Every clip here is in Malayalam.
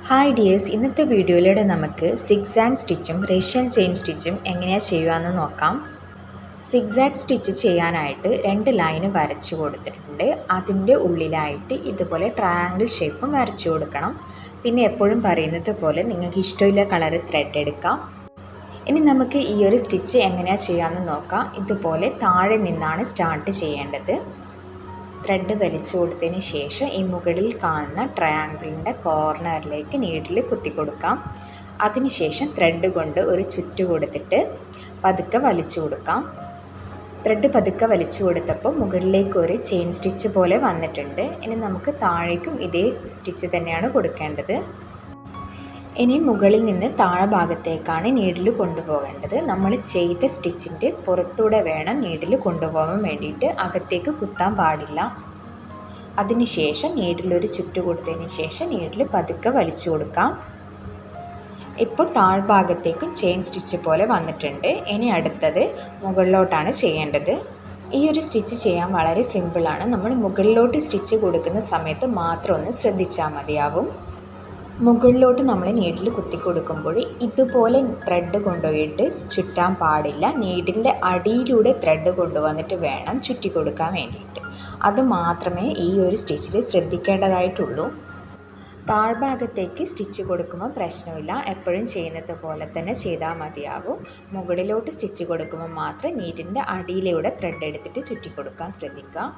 ഹായ് ഡിയേഴ്സ്, ഇന്നത്തെ വീഡിയോയിലൂടെ നമുക്ക് സിഗ്സാഗ് സ്റ്റിച്ചും റഷ്യൻ ചെയിൻ സ്റ്റിച്ചും എങ്ങനെയാണ് ചെയ്യുകയെന്ന് നോക്കാം. സിഗ്സാഗ് സ്റ്റിച്ച് ചെയ്യാനായിട്ട് 2 ലൈന് വരച്ചു കൊടുത്തിട്ടുണ്ട്. അതിൻ്റെ ഉള്ളിലായിട്ട് ഇതുപോലെ ട്രയാങ്കിൾ ഷേപ്പും വരച്ചു കൊടുക്കണം. പിന്നെ എപ്പോഴും പറയുന്നത് പോലെ നിങ്ങൾക്ക് ഇഷ്ടമുള്ള കളർ ത്രെഡ് എടുക്കാം. ഇനി നമുക്ക് ഈ ഒരു സ്റ്റിച്ച് എങ്ങനെയാണ് ചെയ്യാമെന്ന് നോക്കാം. ഇതുപോലെ താഴെ നിന്നാണ് സ്റ്റാർട്ട് ചെയ്യേണ്ടത്. ത്രെഡ് വലിച്ചു കൊടുത്തതിന് ശേഷം ഈ മുകളിൽ കാണുന്ന ട്രയാങ്കിളിൻ്റെ കോർണറിലേക്ക് നീഡിൽ കുത്തി കൊടുക്കാം. അതിനുശേഷം ത്രെഡ് കൊണ്ട് ഒരു ചുറ്റ് കൊടുത്തിട്ട് പതുക്കെ വലിച്ചു കൊടുക്കാം. ത്രെഡ് പതുക്കെ വലിച്ചു കൊടുത്തപ്പോൾ മുകളിലേക്ക് ഒരു ചെയിൻ സ്റ്റിച്ച് പോലെ വന്നിട്ടുണ്ട്. ഇനി നമുക്ക് താഴേക്കും ഇതേ സ്റ്റിച്ച് തന്നെയാണ് കൊടുക്കേണ്ടത്. ഇനി മുകളിൽ നിന്ന് താഴെ ഭാഗത്തേക്കാണ് നീഡിൽ കൊണ്ടുപോകേണ്ടത്. നമ്മൾ ചെയ്ത സ്റ്റിച്ചിൻ്റെ പുറത്തൂടെ വേണം നീഡിൽ കൊണ്ടുപോകാൻ വേണ്ടിയിട്ട്, അകത്തേക്ക് കുത്താൻ പാടില്ല. അതിനുശേഷം നീഡിലൊരു ചുറ്റ് കൊടുത്തതിന് ശേഷം നീഡിൽ പതുക്കെ വലിച്ചു കൊടുക്കാം. ഇപ്പോൾ താഴ്ഭാഗത്തേക്കും ചെയിൻ സ്റ്റിച്ച് പോലെ വന്നിട്ടുണ്ട്. ഇനി അടുത്തത് മുകളിലോട്ടാണ് ചെയ്യേണ്ടത്. ഈ ഒരു സ്റ്റിച്ച് ചെയ്യാൻ വളരെ സിമ്പിളാണ്. നമ്മൾ മുകളിലോട്ട് സ്റ്റിച്ച് കൊടുക്കുന്ന സമയത്ത് മാത്രം ഒന്ന് ശ്രദ്ധിച്ചാൽ മതിയാവും. മുകളിലോട്ട് നമ്മൾ നീഡിൽ കുത്തി കൊടുക്കുമ്പോൾ ഇതുപോലെ ത്രെഡ് കൊണ്ടുപോയിട്ട് ചുറ്റാൻ പാടില്ല. നീഡിൻ്റെ അടിയിലൂടെ ത്രെഡ് കൊണ്ടുവന്നിട്ട് വേണം ചുറ്റി കൊടുക്കാൻ വേണ്ടിയിട്ട്. അത് മാത്രമേ ഈ ഒരു സ്റ്റിച്ചിൽ ശ്രദ്ധിക്കേണ്ടതായിട്ടുള്ളൂ. താഴ്ഭാഗത്തേക്ക് സ്റ്റിച്ച് കൊടുക്കുമ്പോൾ പ്രശ്നമില്ല, എപ്പോഴും ചെയ്യുന്നത് പോലെ തന്നെ ചെയ്താൽ മതിയാവും. മുകളിലോട്ട് സ്റ്റിച്ച് കൊടുക്കുമ്പോൾ മാത്രം നീഡിൻ്റെ അടിയിലൂടെ ത്രെഡ് എടുത്തിട്ട് ചുറ്റി കൊടുക്കാൻ ശ്രദ്ധിക്കുക.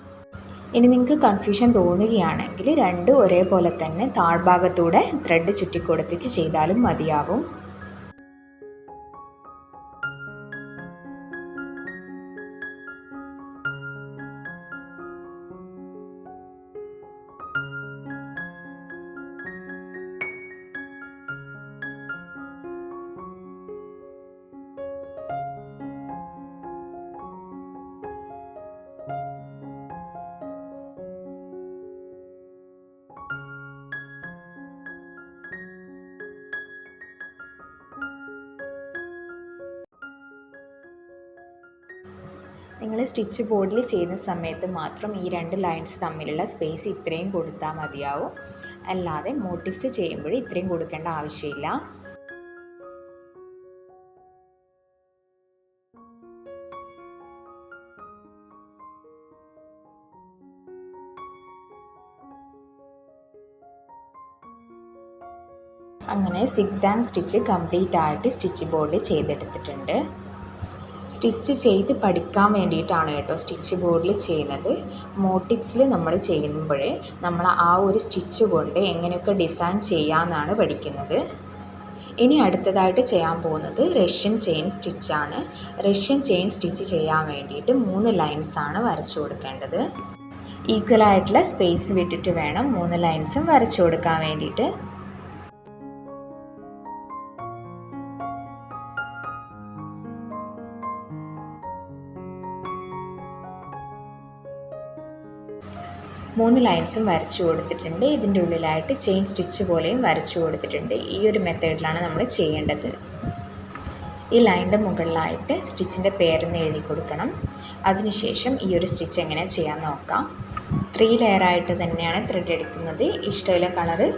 ഇനി നിങ്ങൾക്ക് കൺഫ്യൂഷൻ തോന്നുകയാണെങ്കിൽ രണ്ടും ഒരേപോലെ തന്നെ താഴ്ഭാഗത്തൂടെ ത്രെഡ് ചുറ്റിക്കൊടുത്തിട്ട് ചെയ്താലും മതിയാവും. നിങ്ങൾ സ്റ്റിച്ച് ബോർഡിൽ ചെയ്യുന്ന സമയത്ത് മാത്രം ഈ 2 ലൈൻസ് തമ്മിലുള്ള സ്പേസ് ഇത്രയും കൊടുത്താൽ മതിയാവും. അല്ലാതെ മോട്ടീവ്സ് ചെയ്യുമ്പോൾ ഇത്രയും കൊടുക്കേണ്ട ആവശ്യമില്ല. അങ്ങനെ സിഗ്സാഗ് സ്റ്റിച്ച് കംപ്ലീറ്റ് ആയിട്ട് സ്റ്റിച്ച് ബോർഡിൽ ചെയ്തെടുത്തിട്ടുണ്ട്. സ്റ്റിച്ച് ചെയ്ത് പഠിക്കാൻ വേണ്ടിയിട്ടാണ് കേട്ടോ സ്റ്റിച്ച് ബോർഡിൽ ചെയ്യുന്നത്. മോട്ടീവ്സിൽ നമ്മൾ ചെയ്യുമ്പോൾ നമ്മൾ ആ ഒരു സ്റ്റിച്ച് കൊണ്ട് എങ്ങനെയൊക്കെ ഡിസൈൻ ചെയ്യാമെന്നാണ് പഠിക്കുന്നത്. ഇനി അടുത്തതായിട്ട് ചെയ്യാൻ പോകുന്നത് റഷ്യൻ ചെയിൻ സ്റ്റിച്ചാണ്. റഷ്യൻ ചെയിൻ സ്റ്റിച്ച് ചെയ്യാൻ വേണ്ടിയിട്ട് 3 ലൈൻസാണ് വരച്ചു കൊടുക്കേണ്ടത്. ഈക്വലായിട്ടുള്ള സ്പേസ് വിട്ടിട്ട് വേണം 3 ലൈൻസും വരച്ചു കൊടുക്കാൻ വേണ്ടിയിട്ട്. മൂന്ന് ലൈൻസും വരച്ചു കൊടുത്തിട്ടുണ്ട്. ഇതിൻ്റെ ഉള്ളിലായിട്ട് ചെയിൻ സ്റ്റിച്ച് പോലെയും വരച്ചു കൊടുത്തിട്ടുണ്ട്. ഈ ഒരു മെത്തേഡിലാണ് നമ്മൾ ചെയ്യേണ്ടത്. ഈ ലൈനിൻ്റെ മുകളിലായിട്ട് സ്റ്റിച്ചിൻ്റെ പേരെന്ന് എഴുതി കൊടുക്കണം. അതിനുശേഷം ഈ ഒരു സ്റ്റിച്ച് എങ്ങനെ ചെയ്യാൻ നോക്കാം. 3 ലെയറായിട്ട് തന്നെയാണ് ത്രെഡ് എടുക്കുന്നത്. ഇഷ്ടമുള്ള കളറ്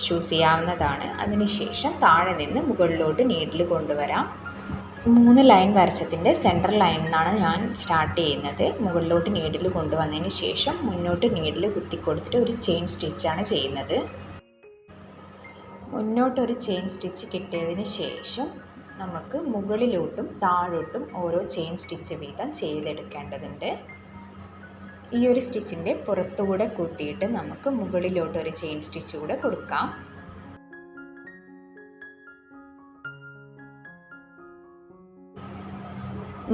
ചൂസ് ചെയ്യാവുന്നതാണ്. അതിനുശേഷം താഴെ നിന്ന് മുകളിലോട്ട് നീഡിൽ കൊണ്ടുവരാം. 3 ലൈൻ വരച്ചതിൻ്റെ സെൻട്രൽ ലൈനിൽ നിന്നാണ് ഞാൻ സ്റ്റാർട്ട് ചെയ്യുന്നത്. മുകളിലോട്ട് നീഡിൽ കൊണ്ടുവന്നതിന് ശേഷം മുന്നോട്ട് നീഡിൽ കുത്തി കൊടുത്തിട്ട് ഒരു ചെയിൻ സ്റ്റിച്ചാണ് ചെയ്യുന്നത്. മുന്നോട്ടൊരു ചെയിൻ സ്റ്റിച്ച് കിട്ടിയതിന് ശേഷം നമുക്ക് മുകളിലോട്ടും താഴോട്ടും ഓരോ ചെയിൻ സ്റ്റിച്ച് വീതം ചെയ്തെടുക്കേണ്ടതുണ്ട്. ഈ ഒരു സ്റ്റിച്ചിൻ്റെ പുറത്തുകൂടെ കുത്തിയിട്ട് നമുക്ക് മുകളിലോട്ടൊരു ചെയിൻ സ്റ്റിച്ച് കൂടെ കൊടുക്കാം.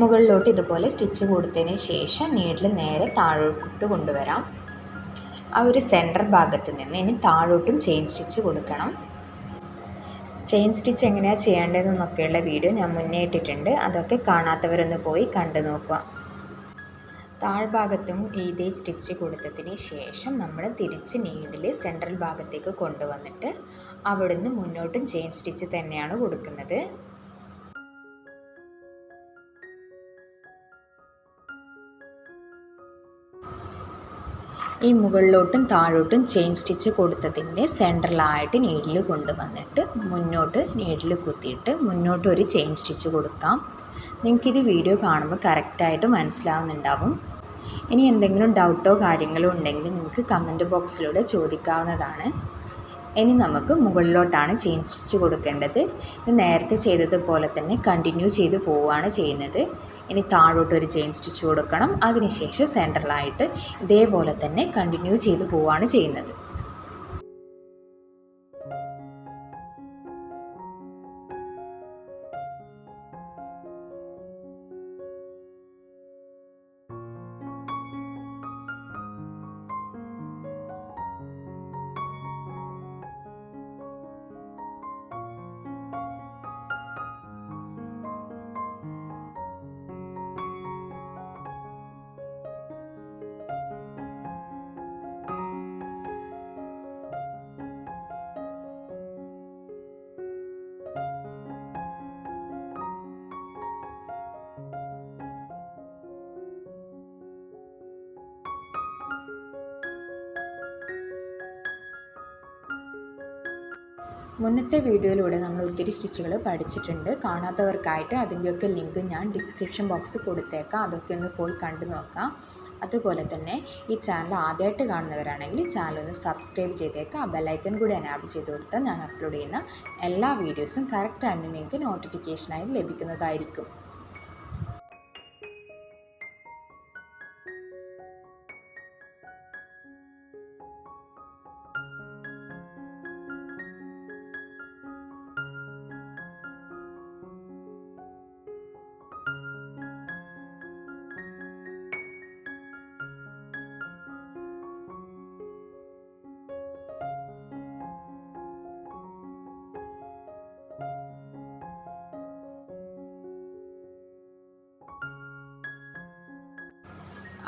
മുകളിലോട്ട് ഇതുപോലെ സ്റ്റിച്ച് കൊടുത്തതിന് ശേഷം നീഡിൽ നേരെ താഴോട്ട് കൊണ്ടുവരാം. ആ ഒരു സെൻറ്റർ ഭാഗത്ത് നിന്ന് ഇനി താഴോട്ടും ചെയിൻ സ്റ്റിച്ച് കൊടുക്കണം. ചെയിൻ സ്റ്റിച്ച് എങ്ങനെയാണ് ചെയ്യേണ്ടതെന്നൊക്കെയുള്ള വീഡിയോ ഞാൻ മുന്നേ ഇട്ടിട്ടുണ്ട്. അതൊക്കെ കാണാത്തവരൊന്ന് പോയി കണ്ടു നോക്കുക. താഴ്ഭാഗത്തും ഇതേ സ്റ്റിച്ച് കൊടുത്തതിന് ശേഷം നമ്മൾ തിരിച്ച് നീഡിൽ സെൻട്രൽ ഭാഗത്തേക്ക് കൊണ്ടുവന്നിട്ട് അവിടുന്ന് മുന്നോട്ടും ചെയിൻ സ്റ്റിച്ച് തന്നെയാണ് കൊടുക്കുന്നത്. ഈ മുകളിലോട്ടും താഴോട്ടും ചെയിൻ സ്റ്റിച്ച് കൊടുത്തതിൻ്റെ സെൻറ്ററിലായിട്ട് നീഡിൽ കൊണ്ടുവന്നിട്ട് മുന്നോട്ട് നീഡിൽ കുത്തിയിട്ട് മുന്നോട്ട് ഒരു ചെയിൻ സ്റ്റിച്ച് കൊടുക്കാം. നിങ്ങൾക്കിത് വീഡിയോ കാണുമ്പോൾ കറക്റ്റായിട്ട് മനസ്സിലാവുന്നുണ്ടാവും. ഇനി എന്തെങ്കിലും ഡൗട്ടോ കാര്യങ്ങളോ ഉണ്ടെങ്കിൽ നിങ്ങൾക്ക് കമൻറ്റ് ബോക്സിലൂടെ ചോദിക്കാവുന്നതാണ്. ഇനി നമുക്ക് മുകളിലോട്ടാണ് ചെയിൻ സ്റ്റിച്ച് കൊടുക്കേണ്ടത്. ഇത് നേരത്തെ ചെയ്തതുപോലെ തന്നെ കണ്ടിന്യൂ ചെയ്ത് പോവുകയാണ് ചെയ്യുന്നത്. ഇനി താഴോട്ടൊരു ചെയിൻ സ്റ്റിച്ച് കൊടുക്കണം. അതിനുശേഷം സെൻറ്ററിലായിട്ട് ഇതേപോലെ തന്നെ കണ്ടിന്യൂ ചെയ്ത് പോവുകയാണ് ചെയ്യുന്നത്. മുന്നത്തെ വീഡിയോയിലൂടെ നമ്മൾ ഒത്തിരി സ്റ്റിച്ചുകൾ പഠിച്ചിട്ടുണ്ട്. കാണാത്തവർക്കായിട്ട് അതിൻ്റെയൊക്കെ ലിങ്ക് ഞാൻ ഡിസ്ക്രിപ്ഷൻ ബോക്സിൽ കൊടുത്തേക്കാം. അതൊക്കെ ഒന്ന് പോയി കണ്ടു നോക്കാം. അതുപോലെ തന്നെ ഈ ചാനൽ ആദ്യമായിട്ട് കാണുന്നവരാണെങ്കിൽ ചാനൽ ഒന്ന് സബ്സ്ക്രൈബ് ചെയ്തേക്കാം. ആ ബെല്ലൈക്കൺ കൂടി എനാബിൾ ചെയ്ത് കൊടുത്താൽ ഞാൻ അപ്ലോഡ് ചെയ്യുന്ന എല്ലാ വീഡിയോസും കറക്റ്റ് ടൈമിൽ നിങ്ങൾക്ക് നോട്ടിഫിക്കേഷനായി ലഭിക്കുന്നതായിരിക്കും.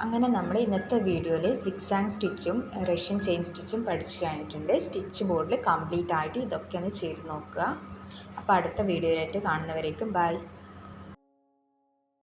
അങ്ങനെ നമ്മൾ ഇന്നത്തെ വീഡിയോയിൽ സിക്സാഗ് സ്റ്റിച്ചും റഷ്യൻ ചെയിൻ സ്റ്റിച്ചും പഠിച്ചു കഴിഞ്ഞിട്ടുണ്ട്. സ്റ്റിച്ച് ബോർഡിൽ കംപ്ലീറ്റ് ആയിട്ട് ഇതൊക്കെ ഒന്ന് ചെയ്ത് നോക്കുക. അപ്പോൾ അടുത്ത വീഡിയോയിലായിട്ട് കാണുന്നവരേക്കും ബൈ.